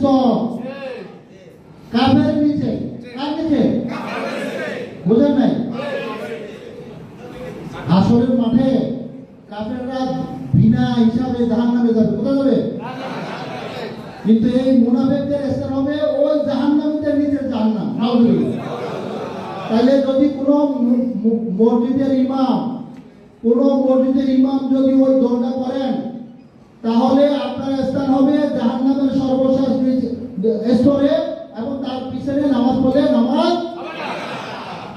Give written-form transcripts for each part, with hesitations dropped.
স্তর কাফের নিচে, কার নিচে? বুঝেন নাই? হাসরের মাঠে কাফেররা বিনা হিসাবে জাহান্নামে যাবে। কোথায় যাবে? কিন্তু এই মুনাফিকদের স্থান হবে ওই জাহান্নামীদের নিচের জাহান্নাম। নাউজুবিল্লাহ। তাহলে যদি কোনো মসজিদের ইমাম যদি ওই দোলটা করেন, তাহলে আপনার স্থান হবে জাহান্নামের সর্বশেষ স্তরে, এবং তার পিছনে নামাজ পড়লে নামাজ।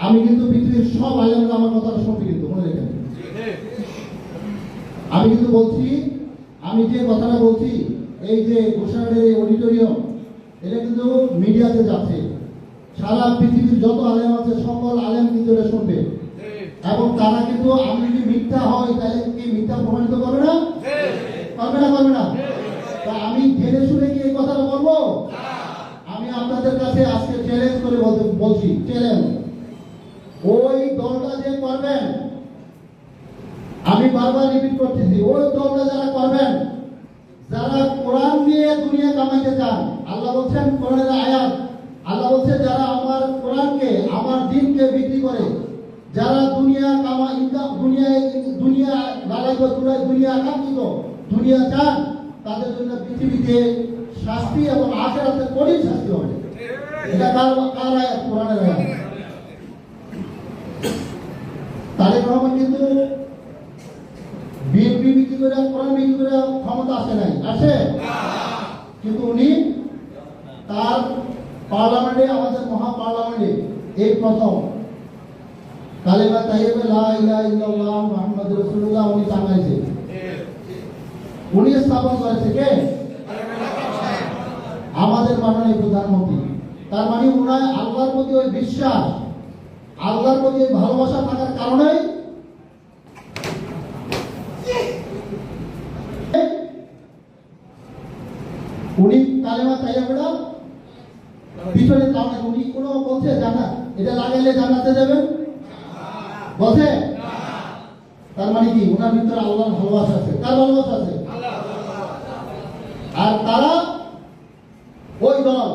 আমি কিন্তু পৃথিবীর সব আলেমরা আমার কথাটা শুনতে, কিন্তু মনে রেখেন, আমি কিন্তু বলছি, আমি যে কথাটা বলছি, এই যে গোসাইহাটের অডিটোরিয়াম, এটা কিন্তু মিডিয়াতে যাচ্ছে। সারা পৃথিবীর যত আলেম আছে সকল আলেম কিন্তু এটা শুনবে, এবং তারা কিন্তু আমি যদি মিথ্যা হয় তাহলে কি মিথ্যা প্রমাণিত করবে না? করবে না? তা আমি জেনে শুনে কি এই কথাটা বলবো? আমি আপনাদের কাছে আজকে চ্যালেঞ্জ করে বলছি, চ্যালেঞ্জ, ওই দলটা যে করবেন, আমি বারবার রিপিট করতেছি, ওই দলটা যারা করবেন, যারা কোরআন দিয়ে দুনিয়া কামাইতে চান, আল্লাহ বলছেন কোরআনের আয়াত, আল্লাহ বলছে যারা আমার কোরআনকে, আমার দ্বীনকে বিক্রি করে, যারা দুনিয়া কামা ইনকাম, দুনিয়া লাগাইত, দুনিয়া আকাঙ্ক্ষিত, দুনিয়া চান, তাদের জন্য পৃথিবীতে শাস্তি এবং আখিরাতে কঠিন শাস্তি হবে। এটা কার আয়াত? কোরআনের আয়াত। তারেক রহমান কিন্তু বিএনপি বিক্রি করে, কোরআন বিক্রি করে ক্ষমতা আসে নাই, আসে? কিন্তু উনি তার পার্লামেন্টে, আমাদের মহা পার্লামেন্টে এই প্রথম কালেমা তাইয়্যিবা লা ইলাহা ইল্লাল্লাহ মুহাম্মাদুর রাসূলুল্লাহ উনি টাঙাইছে, উনি স্থাপন করেছে। কে? আমাদের মাননীয় প্রধানমন্ত্রী। তার মানে উনার আল্লাহর প্রতি ওই বিশ্বাস, আল্লাহর প্রতি ওই ভালোবাসা থাকার কারণে উনি কালেমা তাইয়্যিবা পিছনে কারণে উনি কোনো বলছে জান্নাত, এটা লাগাইলে জান্নাতে যাবেন বলছে? তার মানে কি ওনার ভিতরে আল্লাহর ভালোবাসা আছে। কার ভালোবাসা আছে? আর তারা ওই দল,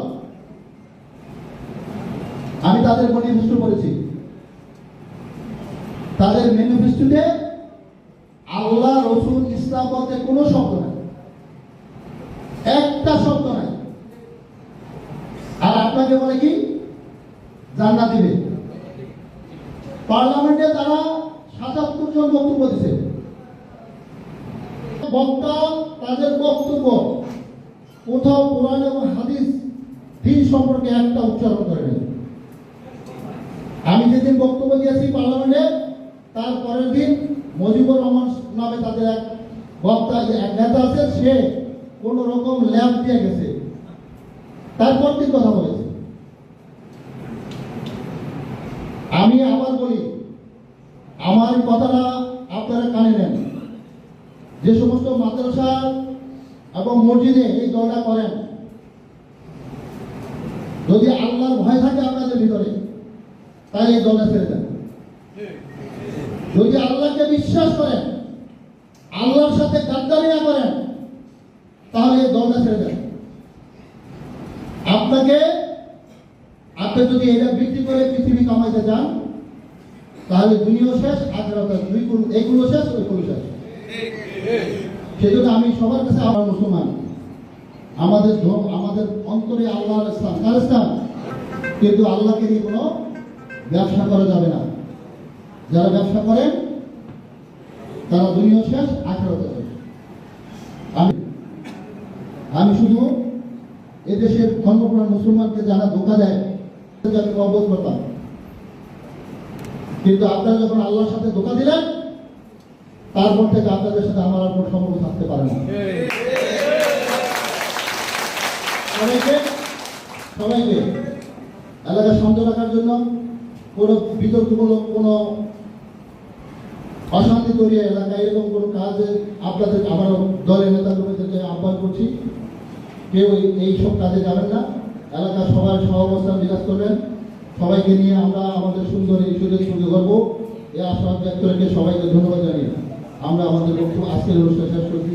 আমি তাদের ম্যানিফেস্টো করেছি, তাদের ম্যানিফেস্টোতে আল্লাহ, রসুল, ইসলাম বলতে কোনো শব্দ নাই, একটা শব্দ নাই। আর আপনাকে বলে কি জান্নাত দিবে। পার্লামেন্টে তারা ৭৭ জন বক্তব্য দিচ্ছে, বক্তা তাদের বক্তব্য কোথাও কোরআন এবং হাদিস দিন সম্পর্কে একটা উচ্চারণ করে নেই। আমি যেদিন বক্তব্য দিয়েছি পার্লামেন্টে, তার পরের দিন মুজিবুর রহমান নামে তাদের এক বক্তা, এক নেতা আছে, সে কোন রকম ল্যাব দিয়ে গেছে, তারপর দিন কথা বলেছে। আমি আবার বলি, আমার কথাটা আপনারা কানে নেন। যে সমস্ত মাদ্রাসা এবং মসজিদে এই দলটা করেন, যদি আল্লাহর ভয় থাকে আপনাদের ভিতরে, তাই এই দলটা ছেড়ে দেন। যদি আল্লাহকে বিশ্বাস করেন, আল্লাহর সাথে গাদ্দারি না করেন, তাহলে এই দলটা ছেড়ে দেন। আপনি যদি এটা বিক্রি করে পৃথিবী কামাইতে চান, তাহলে দুনিয়াও শেষ, আখিরাতও এইগুলো শেষ, ওইগুলো শেষ। সেজন্য আমি সবার কাছে, আমার মুসলমান, আমাদের অন্তরে আল্লাহর স্থান, কার স্থান? কিন্তু আল্লাহকে নিয়ে কোনো ব্যবসা করা যাবে না। যারা ব্যবসা করেন তারা দুনিয়াও শেষ, আখিরাতও শেষ। আমি শুধু এদেশের ধর্মপ্রাণ মুসলমানকে যারা ধোঁকা দেয় আমি অবগত করতাম, কিন্তু আপনারা যখন আল্লাহর সাথে ধোঁকা দিলেন, তারপর থেকে আপনাদের সাথে আমার আর কোনো সম্পর্ক থাকতে পারে না। সবাইকে এলাকা শান্ত রাখার জন্য কোনো বিতর্কমূলক কোনো অশান্তি তৈরি এলাকায় এরকম কোনো কাজে আপনাদের, আমার দলের নেতা কর্মীদেরকে আহ্বান করছি, কেউ এইসব কাজে যাবেন না। এলাকার সবাই সহাবস্থান বিকাশ করবেন। সবাইকে নিয়ে আমরা আমাদের সুন্দর এই সুযোগ শুরু করবো। এই আশ্বাস ব্যক্ত রেখে সবাইকে ধন্যবাদ জানিয়ে আমরা আমাদের বক্তব্য আজকের অনুষ্ঠান শেষ করছি।